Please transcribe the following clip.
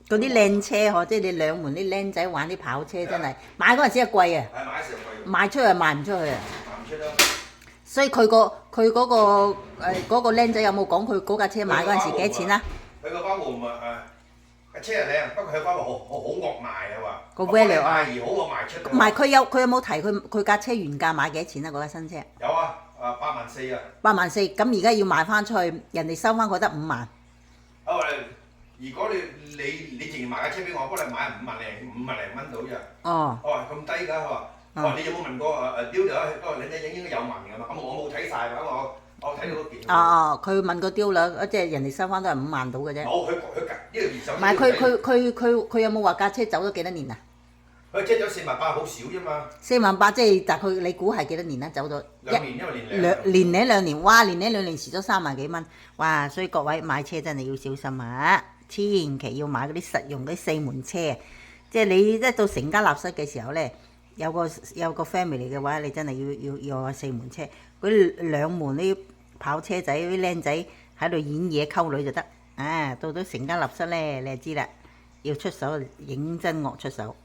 嗰啲靚車嗬，即係你兩門啲僆仔玩啲跑車真係買嗰陣時係貴啊，係買時候貴，賣出去賣唔出去啊。賣唔出啦。所以佢嗰個僆仔有冇講佢嗰架車買嗰陣時幾多錢啊？佢個花壺唔係架車係靚，不過佢花壺好惡賣啊話。個 value 啊，而好惡賣出。唔係佢有冇提佢架車原價買幾多錢啊？嗰架新車有啊，8萬4啊。8萬4，咁而家要賣翻出去，人哋收翻佢得5萬。如果你淨係賣架車俾我，幫你買5萬零蚊到咋？哦。我話咁低㗎，佢話。我話你有冇問過雕啊？嗰個靚仔應該有問㗎嘛。咁我冇睇晒㗎，我睇到嗰件。佢問個雕啦，即係人哋收翻都係5萬到嘅啫。冇，佢呢個二手。唔係佢有冇話架車走咗幾多年啊？佢車走4萬8，好少啫嘛。4萬8即係大概你估係幾多年啊？走咗2年，因為年零兩年，哇！年零兩年蝕咗3萬幾蚊，哇！所以各位買車真係要小心啊！千祈要買嗰啲實用嗰啲4門車，即係你一到成家立室嘅時候咧，有個 family 嘅話，你真係要有4門車，嗰2門啲跑車仔啲僆仔喺度演嘢溝女就得，到到成家立室咧，你就知啦，要出手認真惡出手。